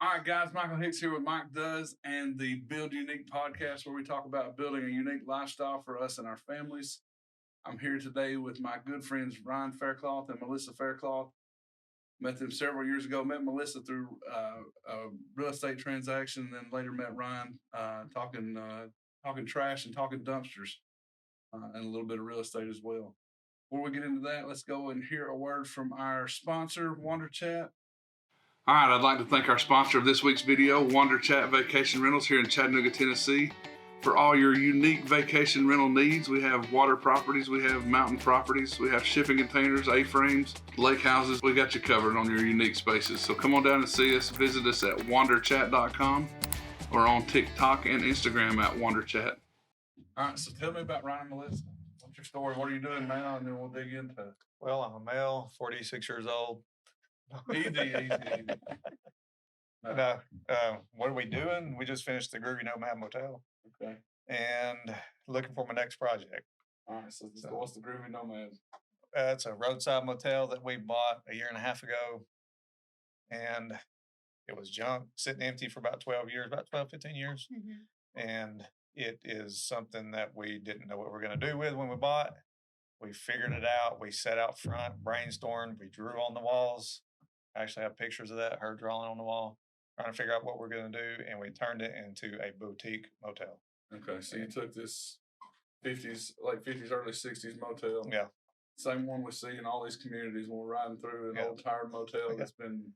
All right, guys, Michael Hicks here with Mike Does and the Build Unique podcast, where we talk about building a unique lifestyle for us and our families. I'm here today with my good friends Ryan Faircloth and Melissa Faircloth. Met them several years ago. Met Melissa through a real estate transaction, and then later met Ryan talking trash and talking dumpsters, and a little bit of real estate as well. Before we get into that, let's go and hear a word from our sponsor, Wander Chat. All right, I'd like to thank our sponsor of this week's video, Wander Chat Vacation Rentals here in Chattanooga, Tennessee. For all your unique vacation rental needs, we have water properties, we have mountain properties, we have shipping containers, A-frames, lake houses. We got you covered on your unique spaces. So come on down and see us. Visit us at wanderchat.com or on TikTok and Instagram at wanderchat. All right, so tell me about Ryan and Melissa. What's your story? What are you doing now? And then we'll dig into it. Well, I'm a male, 46 years old. Easy. No, what are we doing? We just finished the Groovy Nomad Motel. Okay. And looking for my next project. All right. So what's the Groovy Nomad? It's a roadside motel that we bought a year and a half ago. And it was junk, sitting empty for about 12 years, about 12, 15 years. Mm-hmm. And it is something that we didn't know what we were going to do with when we bought. We figured it out. We sat out front, brainstormed. We drew on the walls. I actually have pictures of that, her drawing on the wall, trying to figure out what we're going to do. And we turned it into a boutique motel. Okay. So you took this late 50s, early 60s motel. Yeah. Same one we see in all these communities when we're riding through an old tired motel that's been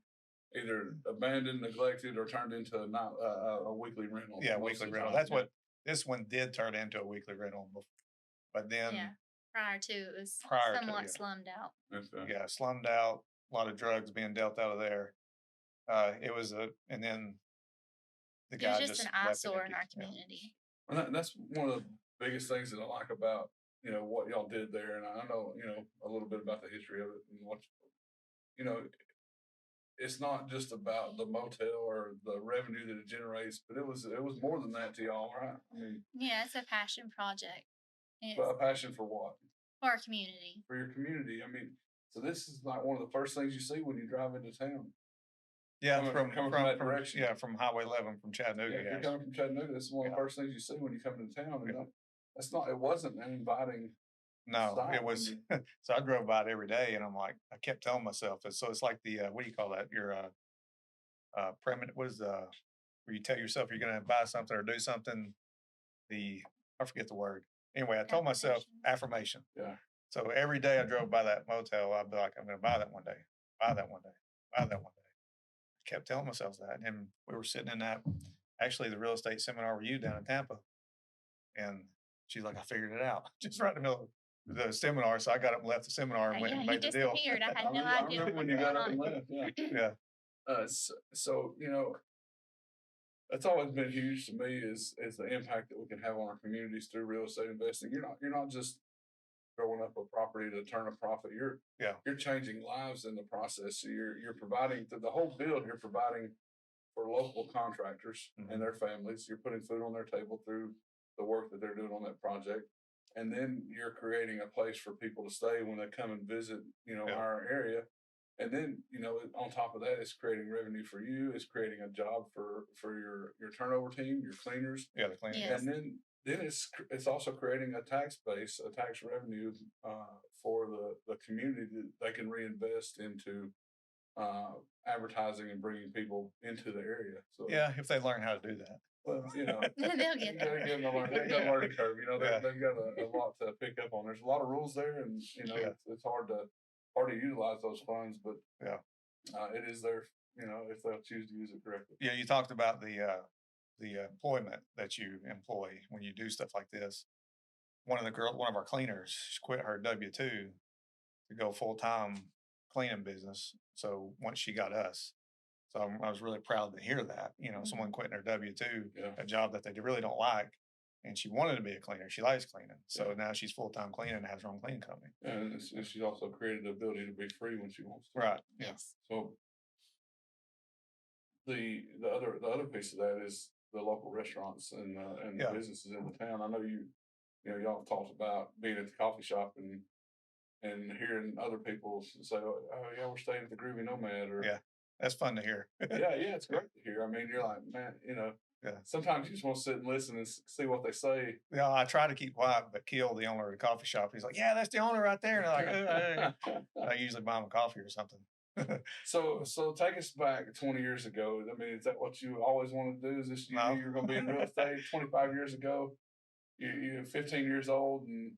either abandoned, neglected, or turned into a weekly rental. Yeah, weekly rental. That's what this one did turn into, a weekly rental. But then prior to it was somewhat slummed out. Okay. Yeah, slummed out. A lot of drugs being dealt out of there. It was and then the guy it was just an eyesore in our community. Yeah. And that's one of the biggest things that I like about what y'all did there, and I know a little bit about the history of it and what it's not just about the motel or the revenue that it generates, but it was more than that to y'all, right? I mean, it's a passion project. But a passion for what? For our community. For your community. I mean, so this is like one of the first things you see when you drive into town. Yeah, coming from that direction. Yeah, from Highway 11 from Chattanooga. Yeah, if you're coming from Chattanooga, this is one of the first things you see when you come into town. And it wasn't an inviting. No, it was. So I drove by it every day, and I'm like, I kept telling myself, it's like the what do you call that? Your permanent. What is where you tell yourself you're going to buy something or do something? I forget the word. Anyway, I told myself affirmation. Yeah. So every day I drove by that motel, I'd be like, I'm going to buy that one day, buy that one day, buy that one day. I kept telling myself that. And we were sitting in the real estate seminar with you down in Tampa. And she's like, I figured it out. Just right in the middle of the seminar. So I got up and left the seminar and went and made the deal. I had no idea. I remember when you got up and left. Yeah. So, that's always been huge to me is the impact that we can have on our communities through real estate investing. You're not just throwing up a property to turn a profit. You're changing lives in the process. So you're providing through the whole build. You're providing for local contractors and their families. You're putting food on their table through the work that they're doing on that project, and then you're creating a place for people to stay when they come and visit. Our area. And then, on top of that, it's creating revenue for you. It's creating a job for your turnover team, your cleaners. Yeah, the cleaners. Yes. And then it's also creating a tax base, a tax revenue for the community that they can reinvest into advertising and bringing people into the area. So if they learn how to do that. Well, they'll get there. They've got a learning curve. They've got a lot to pick up on. There's a lot of rules there, and it's hard to utilize those funds, but it is there, if they'll choose to use it correctly. Yeah, you talked about the employment that you employ when you do stuff like this. One of our cleaners, she quit her W-2 to go full-time cleaning business. So once she got us, so I was really proud to hear that, someone quitting her W-2, a job that they really don't like. And she wanted to be a cleaner. She likes cleaning. So now she's full-time cleaning and has her own cleaning company. And she's also created the ability to be free when she wants to. Right. Yes. So the other piece of that is the local restaurants and the businesses in the town. I know y'all have talked about being at the coffee shop and hearing other people say, oh yeah, we're staying at the Groovy Nomad, or That's fun to hear. Yeah, it's great to hear. I mean, you're like, man, Yeah. sometimes you just want to sit and listen and see what they say. Yeah, I try to keep quiet, but Keel, the owner of the coffee shop, he's like, "Yeah, that's the owner right there." And I'm like, I usually buy him a coffee or something. So take us back 20 years ago. I mean, is that what you always wanted to do? Is this you No. knew you were going to be in real estate 25 years ago? You're 15 years old and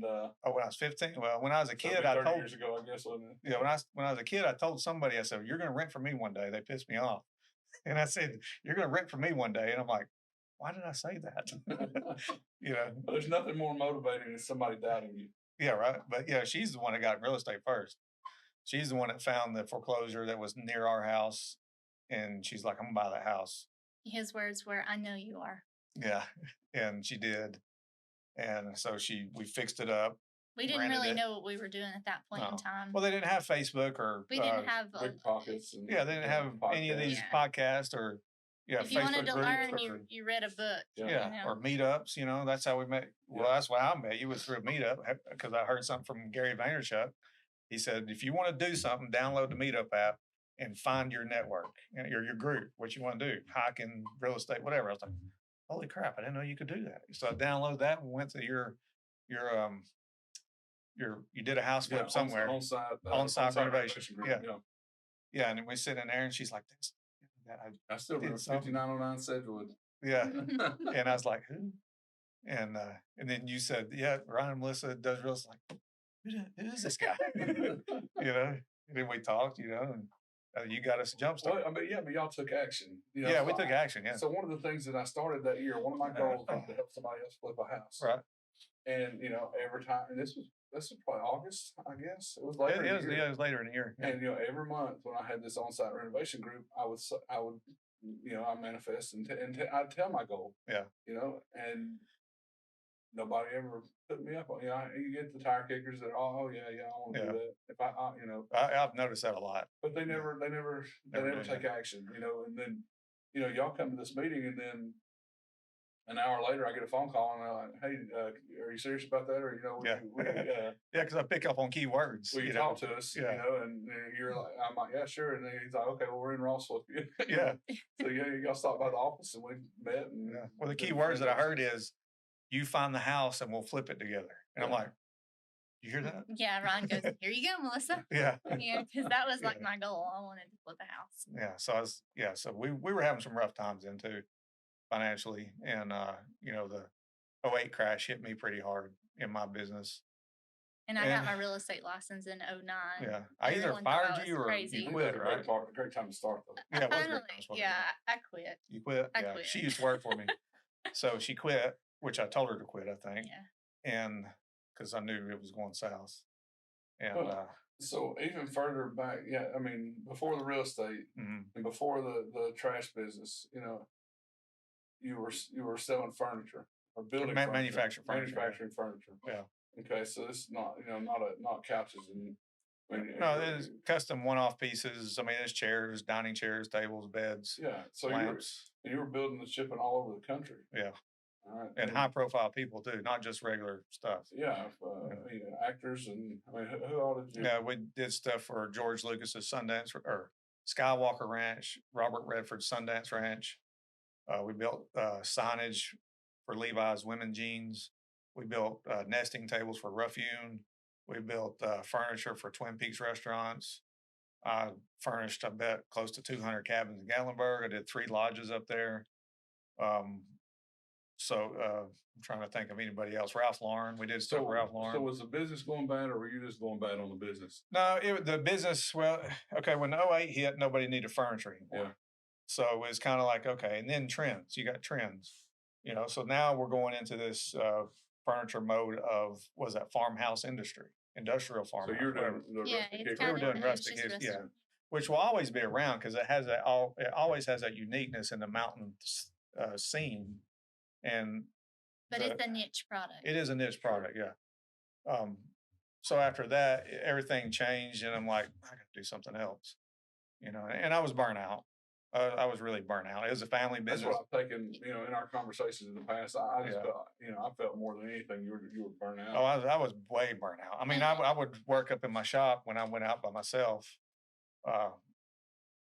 Oh, when I was 15. Well, when I was a so kid, it'd be I 30 told years ago, I guess, wasn't it? yeah, when I was a kid, I told somebody, I said, "You're going to rent for me one day." They pissed me off, and I said, "You're going to rent for me one day," and I'm like, "Why did I say that?" You know. But there's nothing more motivating than somebody doubting you. Yeah, right. But yeah, she's the one that got real estate first. She's the one that found the foreclosure that was near our house, and she's like, "I'm gonna buy that house." His words were, "I know you are." Yeah, and she did, and so we fixed it up. We didn't Rented really it. know what we were doing at that point in No. time. Well, they didn't have Facebook or We didn't have Big pockets. And, yeah, they didn't have any of these Yeah. podcasts or if you wanted Facebook to groups learn, or, you read a book. yeah, you know? or meetups. You know, that's how we met. Well, Yeah. that's why I met you was through a meetup because I heard something from Gary Vaynerchuk. He said, if you want to do something, download the Meetup app and find your network, your group, what you want to do, hiking, real estate, whatever. I was like, holy crap, I didn't know you could do that. So I downloaded that and went to you did a house flip somewhere. On-site renovation. group. Yeah. Yeah, and we sit in there and she's like, I still remember 5909 Sedgwood. Yeah. And I was like, who? And then you said, yeah, Ryan and Melissa does real estate. Like, who is this guy? You know, and then we talked, you know, and you got us a jump start. Well, I mean, yeah, but y'all took action. Yeah, we took action. Yeah. So one of the things that I started that year, one of my goals was to help somebody else flip a house. Right. And every time, and this was probably August, I guess. It was later. It was later in the year. Yeah. And every month when I had this on-site renovation group, I would I manifest and I'd tell my goal. Yeah. And nobody ever put me up on. You get the tire kickers that I want to do that. If I've noticed that a lot. But they never take action. And then y'all come to this meeting, and then an hour later, I get a phone call, and I'm like, "Hey, are you serious about that?" Or yeah, because I pick up on key words. Will you talk to us? And you're like, I'm like, "Yeah, sure." And then he's like, "Okay, well, we're in Rossville." Yeah. So you got to stop by the office, and we met. And well, the key words that I heard is, "You find the house, and we'll flip it together." And I'm like, "You hear that?" Yeah, Ryan goes, "Here you go, Melissa." Yeah. Because that was like my goal. I wanted to flip a house. Yeah. So we were having some rough times then too, financially, and the 2008 crash hit me pretty hard in my business. And I got my real estate license in 2009. Yeah, I either fired you or you quit. Right? Great time to start though. Yeah, it was a great time to start. I quit. You quit? I Yeah, quit. she used to work for me, so she quit, which I told her to quit. I think. Yeah. And because I knew it was going south. And so even further back, I mean, before the real estate and before the trash business, you were selling furniture or building manufacturing furniture. Yeah. Okay, so this is not not couches and. No, there's custom one-off pieces. I mean, there's chairs, dining chairs, tables, beds. Yeah, so lamps. you were building and shipping all over the country. Yeah. All right. And high-profile people too, not just regular stuff. Yeah, actors and I mean, who all did you? Yeah, we did stuff for George Lucas's Sundance or Skywalker Ranch, Robert Redford's Sundance Ranch. We built signage for Levi's women jeans. We built nesting tables for Rough Hewn. We built furniture for Twin Peaks restaurants. I furnished, I bet, close to 200 cabins in Gatlinburg. I did 3 lodges up there. I'm trying to think of anybody else. Ralph Lauren. We did stuff for Ralph Lauren. So was the business going bad, or were you just going bad on the business? No, the business, well, okay, when 2008 hit, nobody needed furniture anymore. Yeah. So it was kind of like, okay, and then trends. You got trends. So now we're going into this furniture mode of, was that farmhouse industry, industrial farmhouse. So you're doing it's we were doing rustic, which will always be around because it always has that uniqueness in the mountain scene. But it's a niche product. It is a niche product, yeah. So after that, everything changed, and I'm like, I got to do something else, And I was burnt out. I was really burnt out. It was a family business. That's what I'm thinking. In our conversations in the past, I just felt, I felt more than anything you were burnt out. Oh, I was way burnt out. I mean, I would work up in my shop when I went out by myself.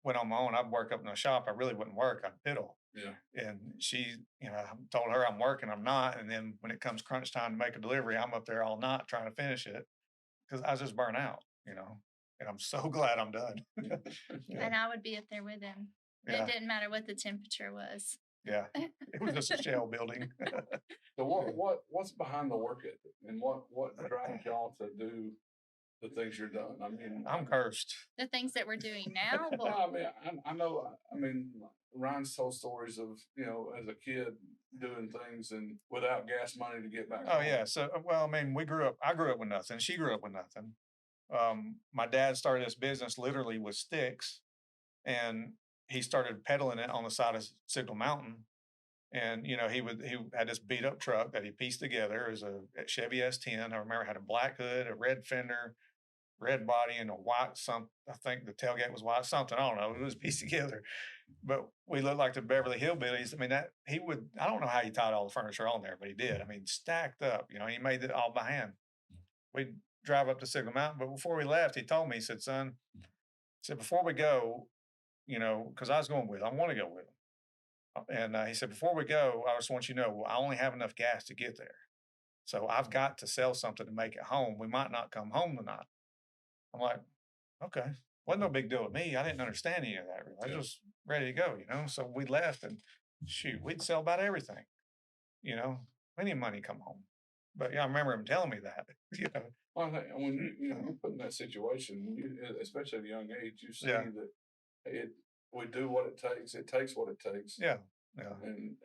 went on my own, I'd work up in the shop. I really wouldn't work. I'd piddle. Yeah. And she, I told her I'm working, I'm not. And then when it comes crunch time to make a delivery, I'm up there all night trying to finish it because I was just burnt out, and I'm so glad I'm done. And I would be up there with him. Yeah. It didn't matter what the temperature was. Yeah. It was just a shell building. So what's behind the work ethic, and what drives y'all to do the things you're doing? I mean, I'm cursed. The things that we're doing now. well, I mean, I know. I mean, Ryan's told stories of as a kid doing things and without gas money to get back. Oh home. yeah. So well, I mean, I grew up with nothing. She grew up with nothing. My dad started this business literally with sticks, and he started peddling it on the side of Signal Mountain. And he had this beat up truck that he pieced together. It was a Chevy S10. I remember it had a black hood, a red fender, red body, and a white I think the tailgate was white, something. I don't know. It was pieced together. But we looked like the Beverly Hillbillies. I mean, I don't know how he tied all the furniture on there, but he did. I mean, stacked up, he made it all by hand. We'd drive up to Signal Mountain. But before we left, he told me, he said, son, before we go, because I want to go with him. And he said, before we go, I just want you to know, I only have enough gas to get there. So I've got to sell something to make it home. We might not come home tonight. I'm like, okay. Wasn't no big deal with me. I didn't understand any of that. Really. I was just ready to go, So we left and shoot, we'd sell about everything, plenty of money come home. But yeah, I remember him telling me that, Well, I think when you're put in that situation, especially at a young age, you see that we do what it takes. It takes what it takes. Yeah. Yeah. And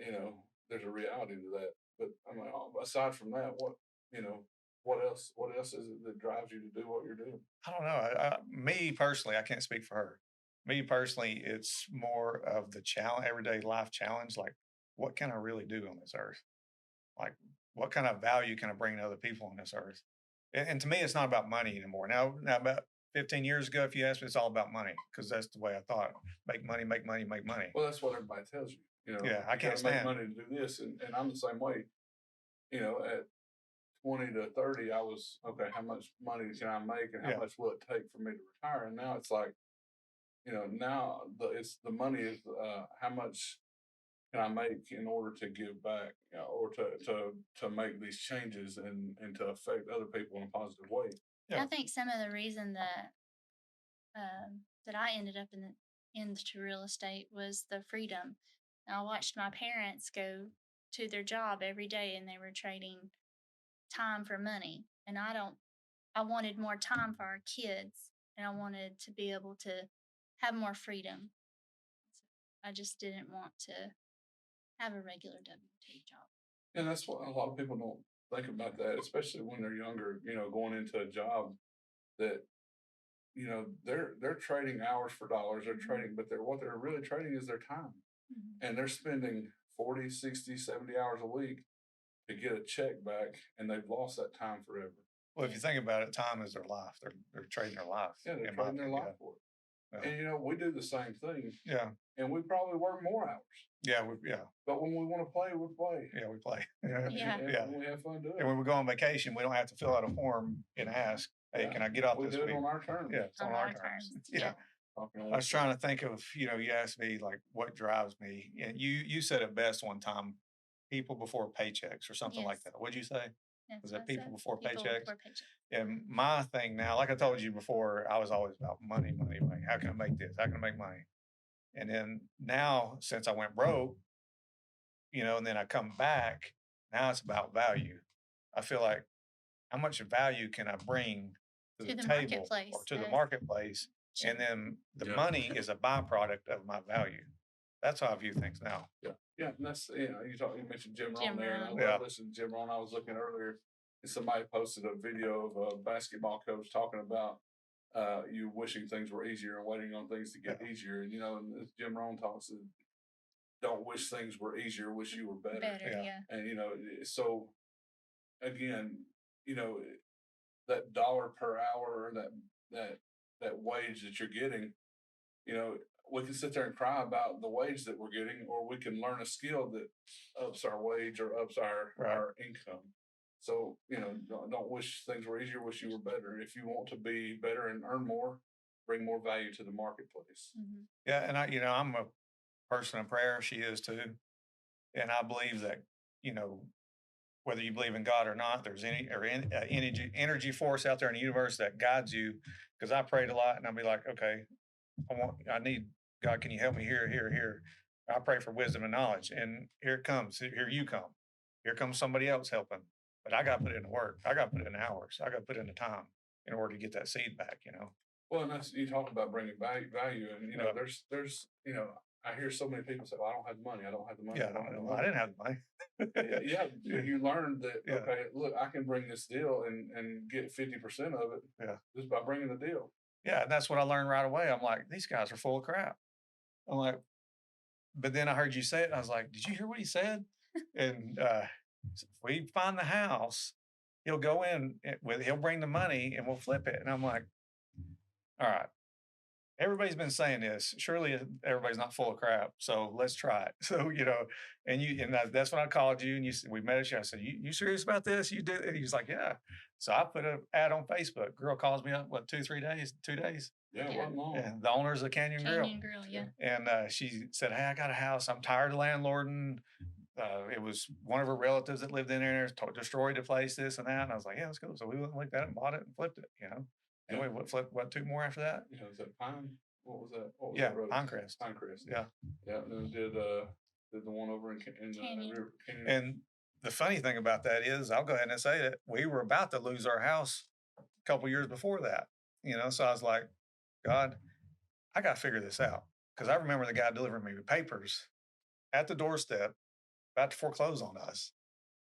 there's a reality to that. But I mean, aside from that, what else is it that drives you to do what you're doing? I don't know. Me personally, I can't speak for her. Me personally, it's more of the challenge, everyday life challenge. Like, what can I really do on this earth? Like, what kind of value can I bring to other people on this earth? And to me, it's not about money anymore. Now about 15 years ago, if you asked me, it's all about money because that's the way I thought. Make money, make money, make money. Well, that's what everybody tells you. Yeah, I can't make money to do this, and I'm the same way. At 20 to 30, I was okay. How much money can I make, and how much will it take for me to retire? And now it's like, now the money is how much can I make in order to give back, or to make these changes and to affect other people in a positive way. Yeah. I think some of the reason that that I ended up into real estate was the freedom. I watched my parents go to their job every day, and they were trading time for money. And I wanted more time for our kids, and I wanted to be able to have more freedom. I just didn't want to have a regular W-2 job. And that's what a lot of people don't think about that, especially when they're younger, going into a job that, they're trading hours for dollars, they're trading, but what they're really trading is their time. Mm-hmm. And they're spending 40, 60, 70 hours a week to get a check back, and they've lost that time forever. Well, if you think about it, time is their life. They're trading their life. Yeah, they're trading their life for it. Yeah. And we do the same thing. Yeah. And we probably work more hours. Yeah, But when we want to play, we play. Yeah, we play. And we have fun doing it. And when we go on vacation, we don't have to fill out a form and ask, hey, can I get off this week? We do it on our terms. Yeah, it's on our terms. Yeah. I was trying to think of, you asked me like what drives me. And you said it best one time, people before paychecks or something like that. What'd you say? Was it people before paychecks? And my thing now, like I told you before, I was always about money. How can I make this? How can I make money? And then now, since I went broke, and then I come back, now it's about value. I feel like how much value can I bring to the table or to the marketplace? And then the money is a byproduct of my value. That's how I view things now. Yeah. Yeah. And that's, you mentioned Jim Rohn there. And I listened to Jim Rohn. I was looking earlier, and somebody posted a video of a basketball coach talking about you wishing things were easier and waiting on things to get easier. And, and as Jim Rohn talks, don't wish things were easier, wish you were better. And, so again, that dollar per hour, that wage that you're getting, we can sit there and cry about the wage that we're getting, or we can learn a skill that ups our wage or ups our income. So, don't wish things were easier, wish you were better. If you want to be better and earn more, bring more value to the marketplace. Yeah, and I'm a person of prayer. She is too, and I believe that whether you believe in God or not, there's energy force out there in the universe that guides you. Because I prayed a lot, and I'll be like, okay, I need God. Can you help me here, here, here? I pray for wisdom and knowledge, and here it comes. Here you come. Here comes somebody else helping. But I got to put in the work. I got to put in the hours. I got to put in the time in order to get that seed back. Well, and that's, you talk about bringing value, and there's I hear so many people say, "Well, I don't have the money. I don't have the money. Yeah, I don't have the I money." didn't have the money. Yeah, you learned that. Yeah. Okay, look, I can bring this deal and get 50% of it. Yeah. Just by bringing the deal. Yeah, and that's what I learned right away. I'm like, these guys are full of crap. I'm like, but then I heard you say it, and I was like, did you hear what he said? And if we find the house, he'll go in he'll bring the money and we'll flip it. And I'm like, all right, everybody's been saying this. Surely everybody's not full of crap. So let's try it. So, that's when I called you, and we met at you. I said, you serious about this? You did? And he was like, yeah. So I put an ad on Facebook. Girl calls me up, 2 days? Yeah, it wasn't long. And the owners of Canyon Grill. Canyon Grill, yeah. And she said, hey, I got a house. I'm tired of landlording. It was one of her relatives that lived in there, destroyed the place, this and that. And I was like, yeah, let's go. So we went and looked at it and bought it and flipped it, And we flipped, 2 more after that? Was that Pine? What was that? Yeah, Pinecrest. Pinecrest. Yeah. Yeah, and then did the one over in Canyon. River Canyon. And the funny thing about that is, I'll go ahead and say it, we were about to lose our house a couple years before that, So I was like, God, I got to figure this out. Because I remember the guy delivering me papers at the doorstep, about to foreclose on us.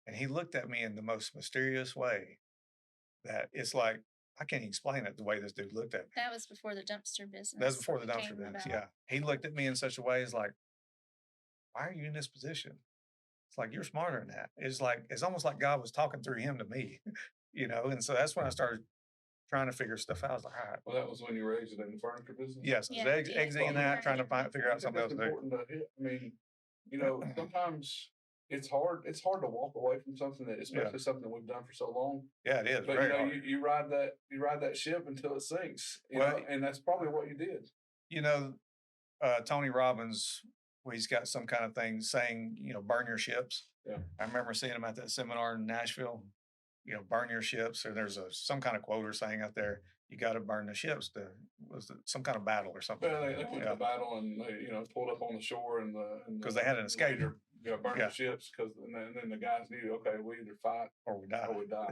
And he looked at me in the most mysterious way that it's like, I can't even explain it the way this dude looked at me. That was before the dumpster business. That was before the dumpster came business. about. Yeah. He looked at me in such a way as like, why are you in this position? It's like, you're smarter than that. It's almost like God was talking through him to me, And so that's when I started trying to figure stuff out. I was like, all right. Well, that was when you were exiting the furniture business? Yes. Yeah, I was exiting that, trying to figure out something else to do. Important to hit. I mean, sometimes it's hard to walk away from something especially something that we've done for so long. Yeah, it is. But very hard. you ride that ship until it sinks. And that's probably what you did. Tony Robbins, he's got some kind of thing saying, burn your ships. Yeah. I remember seeing him at that seminar in Nashville. Burn your ships. Or there's some kind of quote or saying out there, you got to burn the ships. Some kind of battle or something. Well, they went to battle and they pulled up on the shore and because they had an escape. Burn the ships and then the guys knew, okay, we either fight or we die.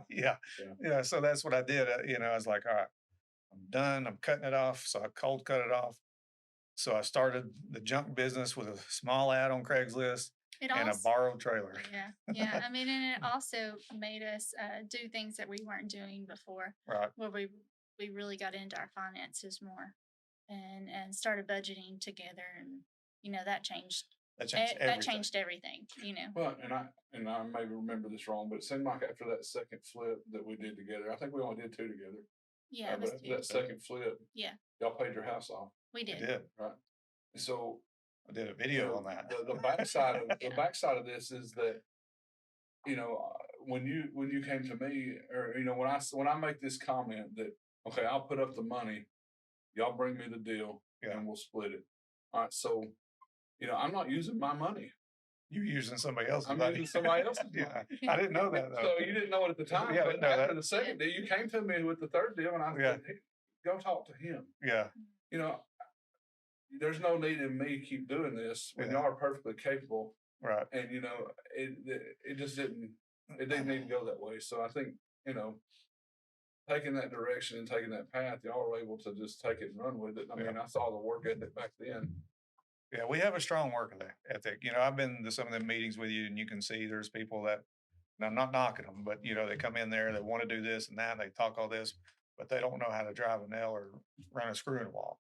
Yeah. So that's what I did. I was like, all right, I'm done. I'm cutting it off. So I cold cut it off. So I started the junk business with a small ad on Craigslist and a borrowed trailer. Yeah. I mean, and it also made us do things that we weren't doing before. Right. Where we really got into our finances more and started budgeting together, and that changed. That changed everything. Well, and I maybe remember this wrong, but it seemed like after that second flip that we did together, I think we only did 2 together. Yeah, but after that second flip, y'all paid your house off. We did. I did. Right. So I did a video on that. The backside of this is that, when you came to me, or when I make this comment that, okay, I'll put up the money, y'all bring me the deal, and we'll split it. All right. So, I'm not using my money. You're using somebody else's money. I'm using somebody else's money. I didn't know that, though. So you didn't know it at the time. Yeah, but after the second deal, you came to me with the third deal, and I said, hey, go talk to him. Yeah. There's no need in me keep doing this when y'all are perfectly capable. Right. And, it just didn't need to go that way. So I think, taking that direction and taking that path, y'all were able to just take it and run with it. I mean, I saw the work ethic back then. Yeah, we have a strong work ethic. I've been to some of the meetings with you, and you can see there's people that, and I'm not knocking them, but they come in there, they want to do this and that, and they talk all this, but they don't know how to drive a nail or run a screw in a wall.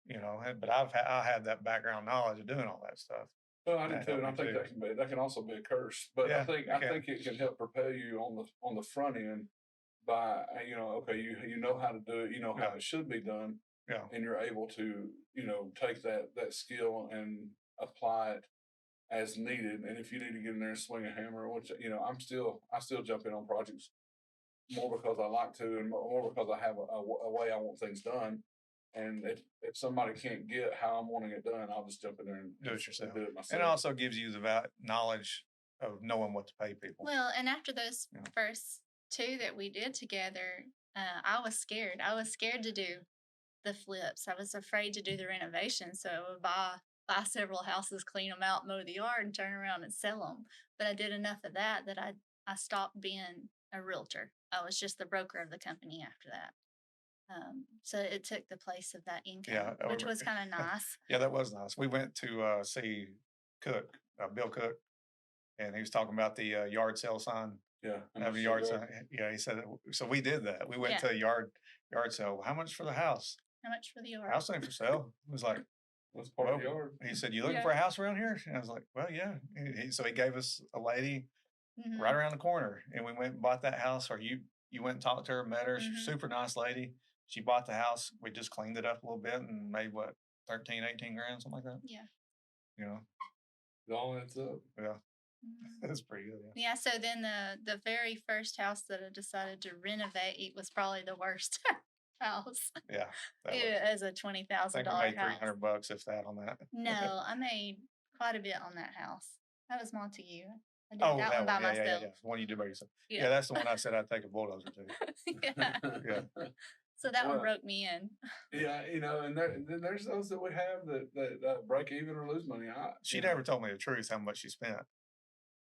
But I have that background knowledge of doing all that stuff. Well, I do too, and I think that can also be a curse. But I think it can help propel you on the front end by okay, you know how to do it, how it should be done. Yeah. And you're able to, take that skill and apply it as needed. And if you need to get in there and swing a hammer, which, I still jump in on projects more because I like to and more because I have a way I want things done. And if somebody can't get how I'm wanting it done, I'll just jump in there and Do it yourself. do it myself. And it also gives you the knowledge of knowing what to pay people. Well, and after those Yeah. first two that we did together, I was scared. I was scared to do the flips. I was afraid to do the renovation. So I would buy several houses, clean them out, mow the yard, and turn around and sell them. But I did enough of that I stopped being a realtor. I was just the broker of the company after that. So it took the place of that income, which was kind of nice. Yeah, that was nice. We went to see Cook, Bill Cook, and he was talking about the yard sale sign. Yeah, Have a yard sign. Yeah, he said so. We did that. We went to a yard sale. How much for the house? How much for the yard? House ain't for sale. It was like, what's part of the yard? He said, "You looking for a house around here?" And I was like, "Well, yeah." So he gave us a lady right around the corner, and we went and bought that house. Or you went and talked to her, met her. Super nice lady. She bought the house. We just cleaned it up a little bit and made what 13, 18 grand, something like that. Yeah. You know. It all adds up. Yeah. That's pretty good. Yeah. So then the very first house that I decided to renovate was probably the worst house. Yeah. As a $20,000 house. $300 if that on that. No, I made quite a bit on that house. That was Montague. I did that one by myself. Yeah. The one you did by yourself. Yeah, that's the one I said I'd take a bulldozer to. Yeah. So that one broke me in. Yeah, and then there's those that we have that break even or lose money. She never told me the truth how much she spent.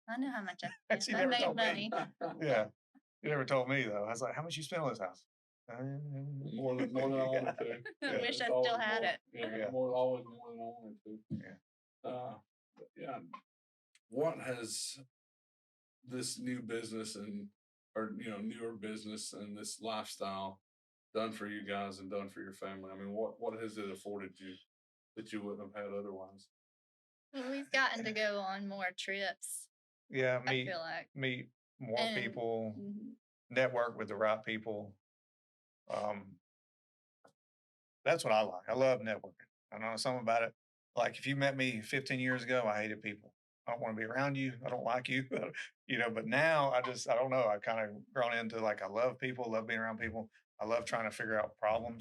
I know how much I spent. She I never made told money. Me. Yeah, you never told me though. I was like, "How much you spent on this house?" More than I wanted to. I wish I still had it. Yeah, always more than I wanted to. Yeah. What has this new business or newer business and this lifestyle done for you guys and done for your family? I mean, what has it afforded you that you wouldn't have had otherwise? Well, we've gotten to go on more trips. Yeah, I feel like meet more people, network with the right people. That's what I like. I love networking. I know something about it. Like if you met me 15 years ago, I hated people. I don't want to be around you. I don't like you. But now I don't know. I've kind of grown into I love people, love being around people. I love trying to figure out problem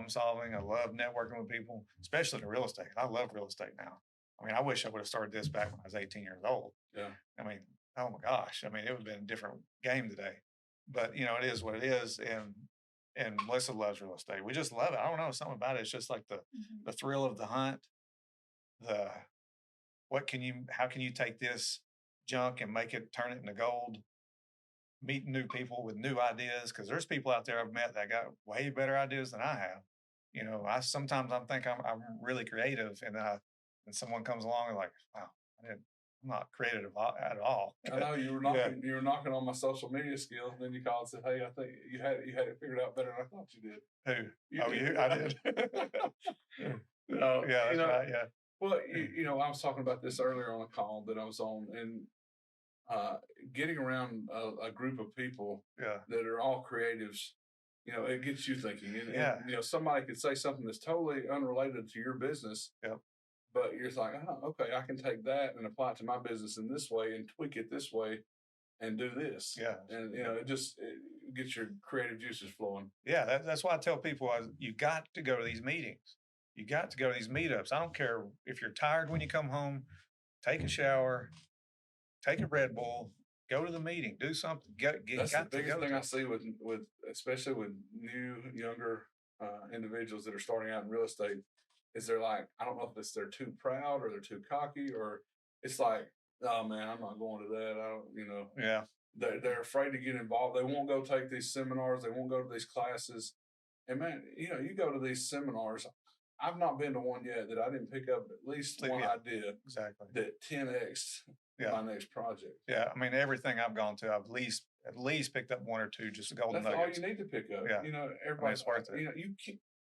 solving. I love networking with people, especially in real estate. I love real estate now. I mean, I wish I would have started this back when I was 18 years old. Yeah. I mean, oh my gosh. I mean, it would have been a different game today. But it is what it is. And Melissa loves real estate. We just love it. I don't know, something about it. It's just like the thrill of the hunt. How can you take this junk and turn it into gold? Meeting new people with new ideas, because there's people out there I've met that got way better ideas than I have. Sometimes I'm really creative, and then someone comes along and like, wow, I'm not creative at all. I know you were knocking. You were knocking on my social media skills. And then you called and said, "Hey, I think you had it figured out better than I thought you did." Who? You? I did. No, yeah, that's right. Yeah. Well, I was talking about this earlier on a call that I was on, and getting around a group of people that are all creatives, it gets you thinking. And somebody could say something that's totally unrelated to your business. Yeah. But you're like, oh, okay, I can take that and apply it to my business in this way and tweak it this way and do this. Yeah. And, it gets your creative juices flowing. Yeah. That's why I tell people, you got to go to these meetings. You got to go to these meetups. I don't care if you're tired when you come home, take a shower, take a Red Bull, go to the meeting, do something. That's the biggest thing I see with especially with new, younger individuals that are starting out in real estate. Is they're like, I don't know if they're too proud or they're too cocky, or it's like, oh man, I'm not going to that. I don't, Yeah. They're afraid to get involved. They won't go take these seminars. They won't go to these classes. And man, you go to these seminars. I've not been to one yet that I didn't pick up at least one idea. Exactly. That 10x my next project. Yeah. I mean, everything I've gone to, I've at least picked up one or two just golden nuggets. That's all you need to pick up. Yeah. Everybody's worth it.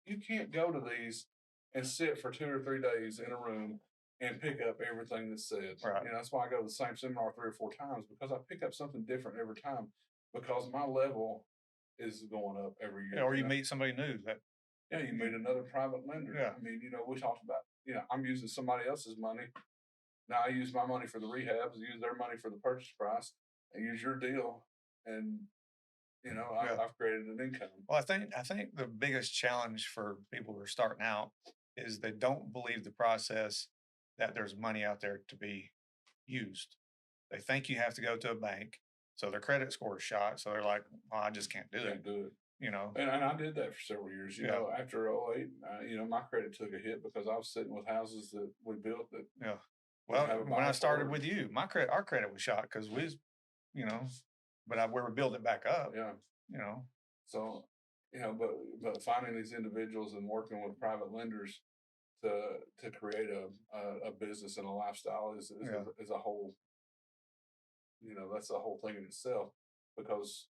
You can't go to these and sit for 2 or 3 days in a room and pick up everything that's said. Right. That's why I go to the same seminar 3 or 4 times, because I pick up something different every time, because my level is going up every year. Yeah, or you meet somebody new you meet another private lender. Yeah. I mean, we talked about, I'm using somebody else's money. Now I use my money for the rehabs, use their money for the purchase price, and use your deal. And You know, Yeah. I've created an income. Well, I think the biggest challenge for people who are starting out is they don't believe the process that there's money out there to be used. They think you have to go to a bank, so their credit score is shot. So they're like, "Well, I just can't do Can't it." do it. You know? And I did that for several years. You Yeah. know, after '08, you know, my credit took a hit because I was sitting with houses that we built that Yeah. didn't Well, have a when I buyer started for. with you, our credit was shot because we, was, you know, but we were building it back up. Yeah. You know? So, you know, but finding these individuals and working with private lenders to create a business and a lifestyle Yeah. is a whole, you know, that's a whole thing in itself, because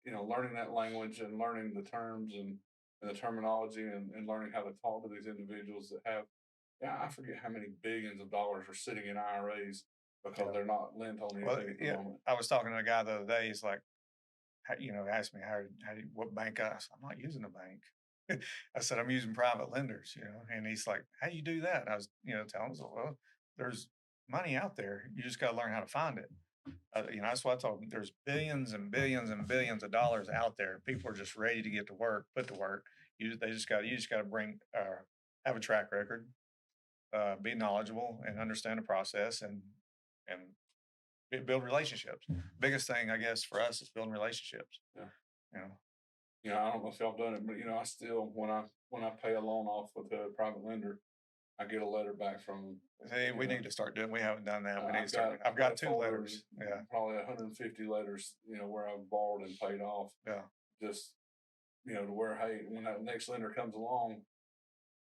you know, learning that language and learning the terms and the terminology and learning how to talk to these individuals that have, yeah, I forget how many billions of dollars are sitting in IRAs because Yeah. they're not lent on Well, anything at the yeah. moment. I was talking to a guy the other day. He's like, you know, asked me what bank I said, I'm not using a bank. I said, I'm using private lenders, you know, and he's like, how do you do that? And I was, you know, telling him, well, there's money out there. You just got to learn how to find it. You know, that's what I told him. There's billions and billions and billions of dollars out there. People are just ready to get to work, put to work. You just got to bring, have a track record, be knowledgeable and understand the process and build relationships. Biggest thing, I guess, for us is building relationships. Yeah. You know, You know, I don't know if y'all done it, but you know, I still when I pay a loan off with a private lender, I get a letter back from. hey, we You know, need to start doing. We haven't done that. We need to I've start. got I've got a two folder, letters. Yeah, probably 150 letters. You know, where I've borrowed and paid off. yeah. Just, you know, to where, hey, when that next lender comes along,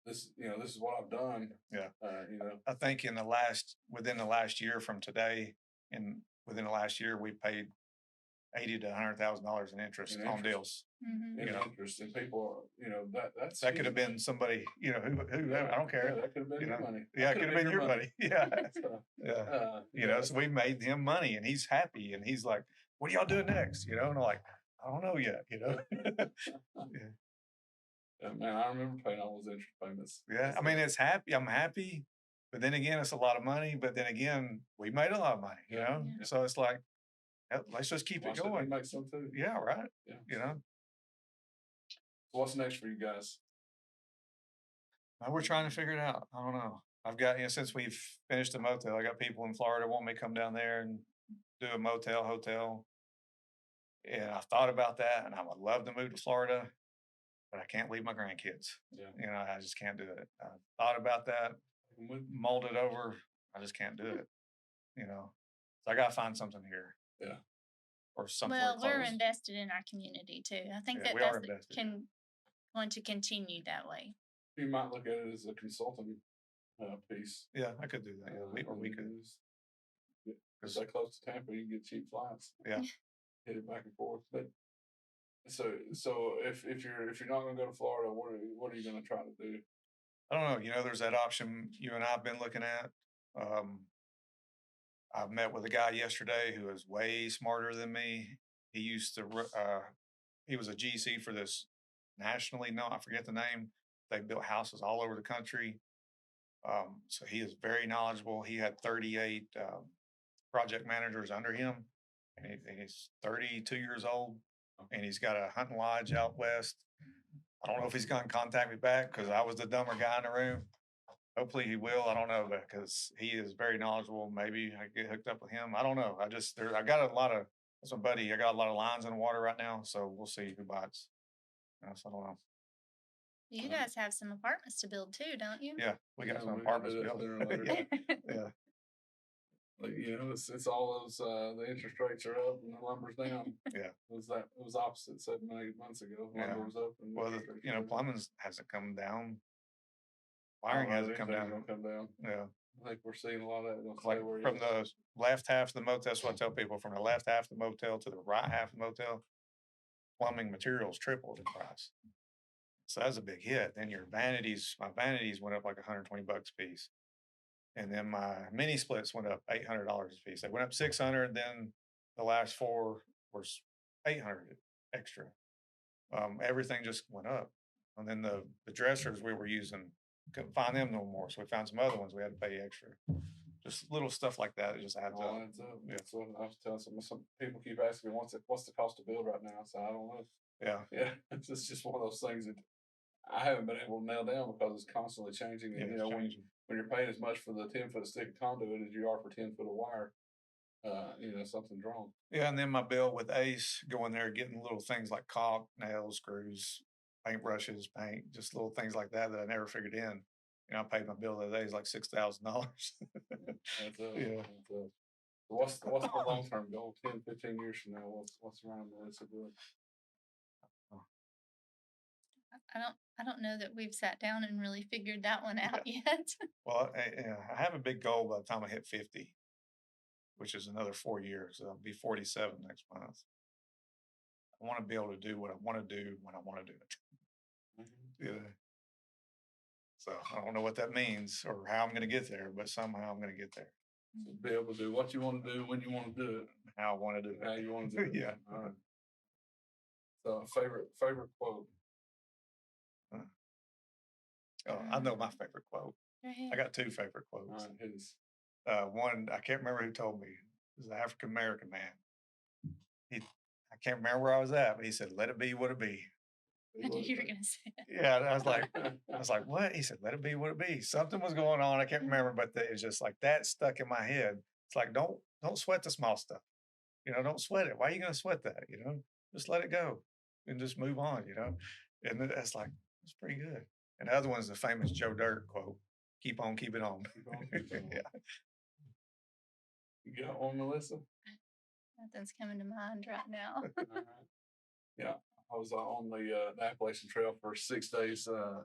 this, you know, this is what I've done. Yeah. You know, I think within the last year from today, and within the last year, we paid $80,000 to $100,000 in interest In on interest. deals. Mm-hmm. in You know. interest, and people, you know, that's That could have been somebody, you know, who Yeah, I don't care. Yeah, that could have been You your know, money. yeah, it could have been your money. Yeah, So, yeah. You yeah, know, so we made him money, and he's happy, and he's like, "What are y'all doing next?" You know, and I'm like, "I don't know yet." You know. Yeah. yeah, man, I remember paying all those interest payments. Yeah, I mean, it's happy. I'm happy, but then again, it's a lot of money. But then again, we made a lot of money. You Yeah. know, Yeah. so it's like, let's just keep Why it shouldn't we going. make some too? Yeah, right. Yeah. You know, So what's next for you guys? we're trying to figure it out. I don't know. I've got, you know, since we've finished the motel, I got people in Florida want me to come down there and do a motel hotel. And I thought about that, and I would love to move to Florida, but I can't leave my grandkids. Yeah. You know, I just can't do it. I thought about that, molded over. I just can't do it. You know, so I got to find something here. Yeah. Or something. Well, we're close. invested in our community too. I think Yeah, that we are that's invested. going to continue that way. You might look at it as a consulting piece. Yeah, I could do that. Yeah, we could. Because they're close to Tampa, you can get cheap flights. Yeah. Hit it back and forth. But so if you're not going to go to Florida, what are you going to try to do? I don't know. You know, there's that option you and I've been looking at. I met with a guy yesterday who is way smarter than me. He used to, he was a GC for this nationally. No, I forget the name. They built houses all over the country. So he is very knowledgeable. He had 38 project managers under him, and he's 32 years old, and he's got a hunting lodge out west. I don't know if he's going to contact me back because I was the dumber guy in the room. Hopefully he will. I don't know, because he is very knowledgeable. Maybe I get hooked up with him. I don't know. I got a lot of, that's my buddy. I got a lot of lines in the water right now, so we'll see who bites. So I don't know. You guys have some apartments to build too, don't you? Yeah, we got Yeah, some we're apartments gonna do that built. sooner or later. Yeah. Like, you know, it's all those the interest rates are up and the lumber's down. Yeah. It was opposite 7 or 8 months ago. Yeah. Lumber was up and Well, interest rates you know, were down. plumbing hasn't come down. I don't Wiring know if hasn't come anything's down. gonna come down. Yeah. I think we're seeing a lot of that. Gonna Like stay where it from is. the left half of the motel, that's what I tell people, from the left half of the motel to the right half of the motel, plumbing materials tripled in price. So that's a big hit. Then my vanities went up like $120 a piece. And then my mini splits went up $800 a piece. They went up 600. Then the last four were 800 extra. Everything just went up. And then the dressers we were using, couldn't find them no more. So we found some other ones we had to pay extra Just little stuff like that. It just adds All up. adds up. Yeah. That's what I was telling some people keep asking me, what's the cost to build right now? So I don't know. Yeah. Yeah, it's just one of those things that I haven't been able to nail down because it's constantly changing. And Yeah, you it's know, changing. when you're paying as much for the 10-foot stick of conduit as you are for 10 foot of wire, you know, something's wrong. Yeah, and then my bill with Ace, going there, getting little things like caulk, nails, screws, paintbrushes, paint, just little things like that that I never figured in. You know, I paid my bill the other day, it's like $6,000. That's Yeah. That's what's the long term goal? 10, 15 years from now, what's Ryan and Melissa doing? I don't know that we've sat down and really figured that one out yet. Well, I have a big goal by the time I hit 50, which is another 4 years. I'll be 47 next month. I want to be able to do what I want to do when I want to do it. Yeah. So I don't know what that means or how I'm going to get there, but somehow I'm going to get there. So be able to do what you want to do when you want to do it, How I want to do it. how you want to do it. Yeah. All right. So favorite quote. Oh, I know my favorite quote. Go ahead. I got two favorite All quotes. right, his. One, I can't remember who told me. It was an African American man. I can't remember where I was at, but he said, "Let it be what it be." I knew you were going to say that. Yeah, and I was like, "What?" He said, "Let it be what it be." Something was going on. I can't remember, but it was just like that stuck in my head. It's like, don't sweat the small stuff. You know, don't sweat it. Why are you going to sweat that? You know, just let it go and just move on. You know, and that's like it's pretty good. And the other one's the famous Joe Dirt quote: "Keep on, keep it on." Keep on, keep it on. Yeah. You got one, Melissa? Nothing's coming to mind right now. All right. Yeah, I was on the Appalachian Trail for 6 days a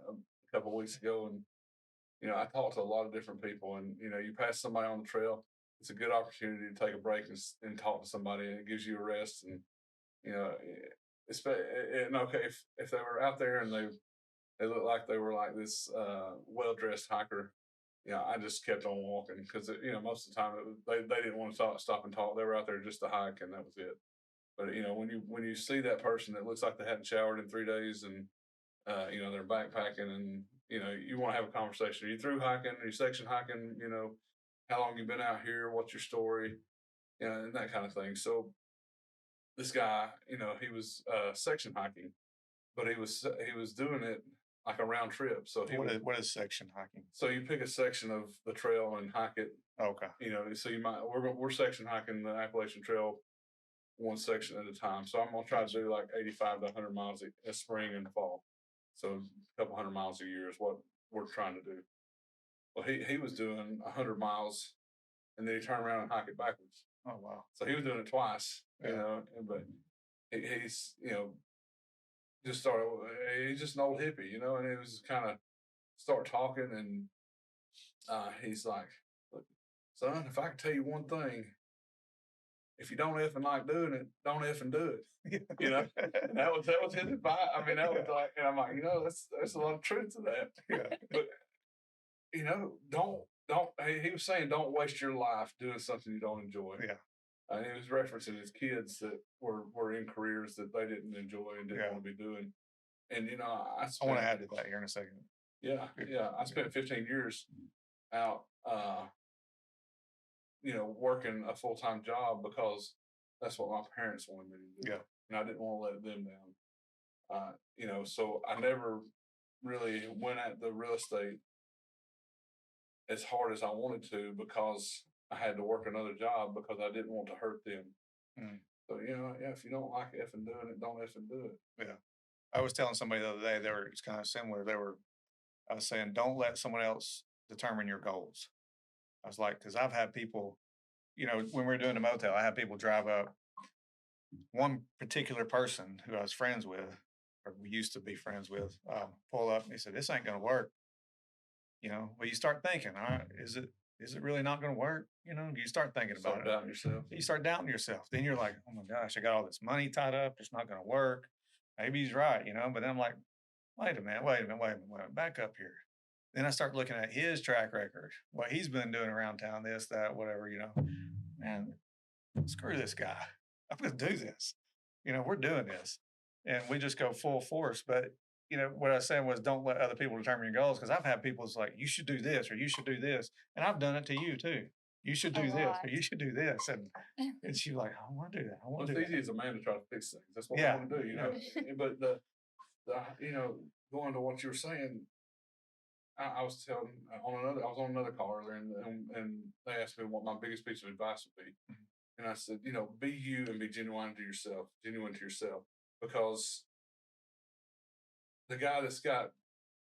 couple of weeks ago, and you know I talked to a lot of different people, and you know you pass somebody on the trail, it's a good opportunity to take a break and talk to somebody, and it gives you a rest, and you know, and okay if they were out there and they looked like they were like this well dressed hiker. You know, I just kept on walking because you know most of the time they didn't want to stop and talk. They were out there just to hike, and that was it. But you know, when you see that person that looks like they hadn't showered in 3 days, and you know they're backpacking, and you know you want to have a conversation. Are you through hiking? Are you section hiking? You know, how long you been out here? What's your story? You know, and that kind of thing. So this guy, you know, he was section hiking, but he was doing it like a round trip. So What is section hiking? so you pick a section of the trail and hike it. Okay. You know, so we're section hiking the Appalachian Trail one section at a time. So I'm gonna try to do like 85 to 100 miles a spring and fall. So a couple 100 miles a year is what we're trying to do. Well, he was doing 100 miles, and then he turned around and hiked it backwards. Oh wow. So he was doing it twice. You Yeah. know, but he's you know just started. He's just an old hippie, you know, and it was kind of start talking, and he's like, "Look, son, if I could tell you one thing, if you don't effing like doing it, don't effing do it." You know, and that was his advice. I mean, that was like, and I'm like, you know, there's a lot of truth to that. Yeah. But you know, don't. He was saying, don't waste your life doing something you don't enjoy. Yeah. And he was referencing his kids that were in careers that they didn't enjoy and didn't want to be doing. And you know, I want to add to that here in a second. Yeah, I spent 15 years out, you know, working a full-time job because that's what my parents wanted me to do. Yeah. And I didn't want to let them down. You know, so I never really went at the real estate as hard as I wanted to because I had to work another job because I didn't want to hurt them. Mm. So, you know, yeah, if you don't like effing doing it, don't effing do it. Yeah. I was telling somebody the other day, it's kind of similar. I was saying, don't let someone else determine your goals. I was like, because I've had people, you know, when we were doing the motel, I had people drive up. One particular person who I was friends with, or we used to be friends with, pull up and he said, "This ain't going to work." You know, well, you start thinking, all right, is it really not going to work? You know, you start thinking about Start doubting yourself. You start doubting yourself. Then you're like, oh my gosh, I got all this money tied up. It's not going to work. Maybe he's right, you know, but then I'm like, wait a minute, back up here. Then I start looking at his track record, what he's been doing around town, this, that, whatever, you know, man, screw this guy. I'm going to do this. You know, we're doing this and we just go full force. But, you know, what I was saying was don't let other people determine your goals. Cause I've had people like, you should do this or you should do this. And I've done it to you too. you should A do this, lot. or you should do this. And she was like, I want to do that. I Well, want to it's do easy that. as a man to try to fix things. That's what Yeah, we want to do, you know. But going to what you were saying, I was telling I was on another call earlier, and they asked me what my biggest piece of advice would be, and I said, be you and be genuine to yourself, because the guy that's got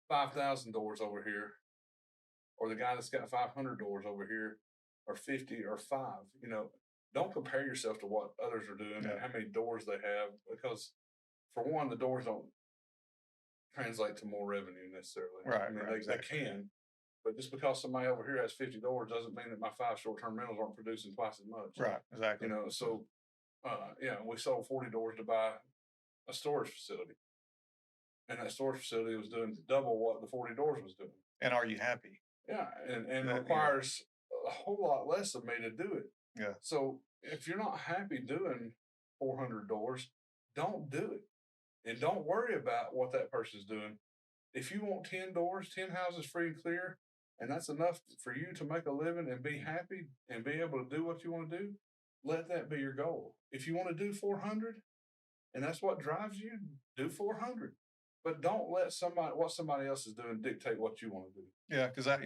5,000 doors over here, or the guy that's got 500 doors over here, or 50 or 5, don't compare yourself to what others are doing and how many doors they have, because for one, the doors don't translate to more revenue necessarily. Right, I mean, right, they exactly. can, but just because somebody over here has 50 doors doesn't mean that my 5 short-term rentals aren't producing twice as much. Right, exactly. So, we sold 40 doors to buy a storage facility, and that storage facility was doing double what the 40 doors was doing. And are you happy? Yeah, and requires a whole lot less of me to do it. Yeah. So if you're not happy doing 400 doors, don't do it. And don't worry about what that person's doing. If you want 10 doors, 10 houses free and clear, and that's enough for you to make a living and be happy and be able to do what you want to do, let that be your goal. If you want to do 400 and that's what drives you, do 400. But don't let what somebody else is doing dictate what you want to do. Yeah, because I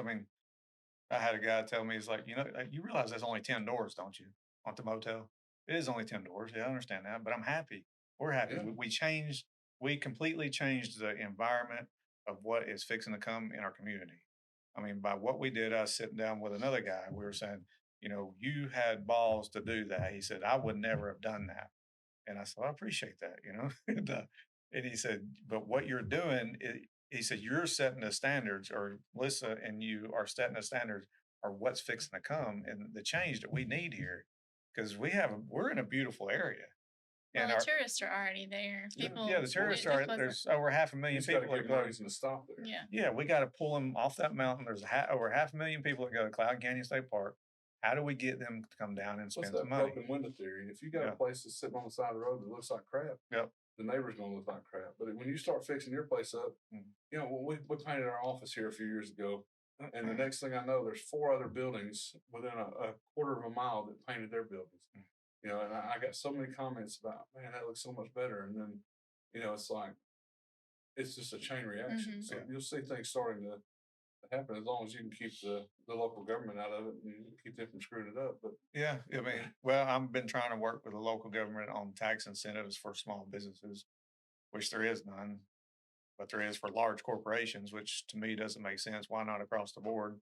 mean, I had a guy tell me, he's like, you realize there's only 10 doors, don't you, on the motel? It is only 10 doors. Yeah, I understand that, but I'm happy. We're happy. Yeah. We completely changed the environment of what is fixing to come in our community. I mean, by what we did, I was sitting down with another guy. We were saying, you had balls to do that. He said, I would never have done that. And I said, I appreciate that, and he said, but what you're doing, he said, you're setting the standards, or Melissa and you are setting the standards, or what's fixing to come and the change that we need here. Because we're in a beautiful area. Well, And the tourists are already there. People, the tourists are. There's over 500,000 people that go. Reason to stop there. Yeah, we got to pull them off that mountain. There's over 500,000 people that go to Cloud Canyon State Park. How do we get them to come down and spend some money? What's that broken window theory? If you got a place that's sitting on the side of the road that looks like crap, the neighbor's going to look like crap. But when you start fixing your place up, when we painted our office here a few years ago, and the next thing I know, there's 4 other buildings within a quarter of a mile that painted their buildings. And I got so many comments about, man, that looks so much better. And then, it's like, it's just a chain reaction. So you'll see things starting to happen as long as you can keep the local government out of it and keep them from screwing it up. But I mean, well, I've been trying to work with the local government on tax incentives for small businesses, which there is none, but there is for large corporations, which to me doesn't make sense. Why not across the board?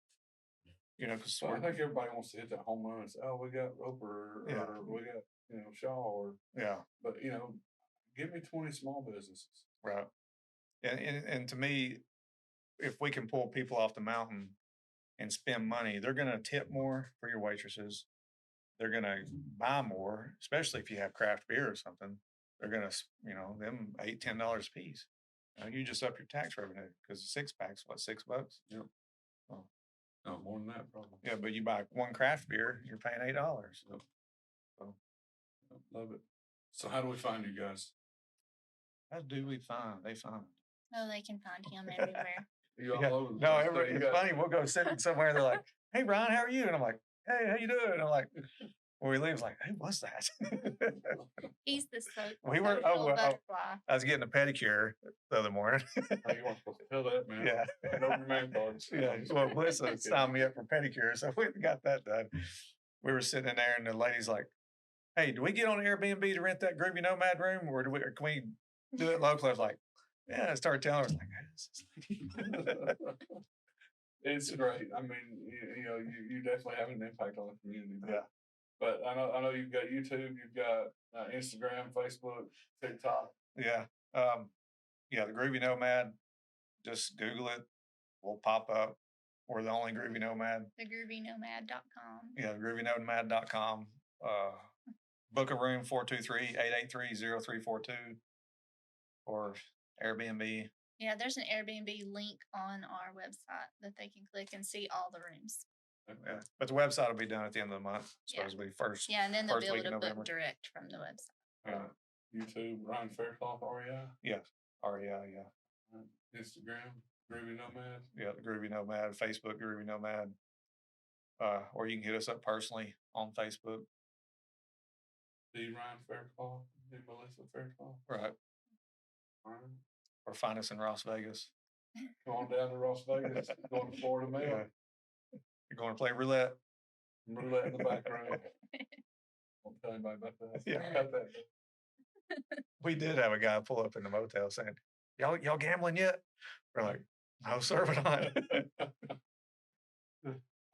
Because I think everybody wants to hit that home run and say, "Oh, we got Roper, or we got Shaw, or But give me 20 small businesses, right? And to me, if we can pull people off the mountain and spend money, they're going to tip more for your waitresses. They're going to buy more, especially if you have craft beer or something. They're going to, them $8-10 a piece. You just up your tax revenue because the 6-pack's what, $6? Yep. Oh. No, more than that, probably. Yeah, but you buy one craft beer, you're paying $8. Yep. So, love it. So, how do we find you guys? How do we find? They find. Oh, they can find him everywhere. You all over the no, place. it's funny. We'll go sitting somewhere. And they're like, "Hey, Ron, how are you?" And I'm like, "Hey, how you doing?" And I'm like, when we leave, it's like, "Who was that?" He's the social butterfly. I was getting a pedicure the other morning. You weren't supposed to tell that, man. Yeah. No man cards. Yeah. Well, Melissa signed me up for pedicure, so we got that done. We were sitting in there, and the lady's like, "Hey, do we get on Airbnb to rent that Groovy Nomad room, or can we do it locally?" I was like, "Yeah." I started telling her, like, "Hey, this lady." It's great. I mean, you definitely have an impact on the community. But I know you've got YouTube, you've got Instagram, Facebook, TikTok. Yeah. The Groovy Nomad. Just Google it. We'll pop up. We're the only Groovy Nomad. TheGroovyNomad.com. Yeah, GroovyNomad.com. Book a room 423-883-0342 or Airbnb. Yeah, there's an Airbnb link on our website that they can click and see all the rooms. Yeah, but the website will be done at the end of the month. Supposedly first. Yeah, and then they'll be able to November. book direct from the website. YouTube, Ryan Faircloth, REI. Yes, REI. Yeah. Instagram, Groovy Nomad. Yeah, the Groovy Nomad. Facebook, Groovy Nomad. or you can hit us up personally on Facebook. The Ryan Faircloth, the Melissa Faircloth. Right. All right. Or find us in Las Vegas. Go on down to Las Vegas, going to Florida Mail. Yeah. You're going to play roulette. Roulette in the background. Won't tell anybody about that. Yeah. Got that. We did have a guy pull up in the motel saying, y'all gambling yet? We're like, no, sir, we're not.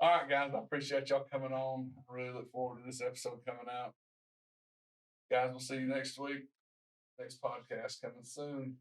All right, guys, I appreciate y'all coming on. I really look forward to this episode coming out. Guys, we'll see you next week. Next podcast coming soon.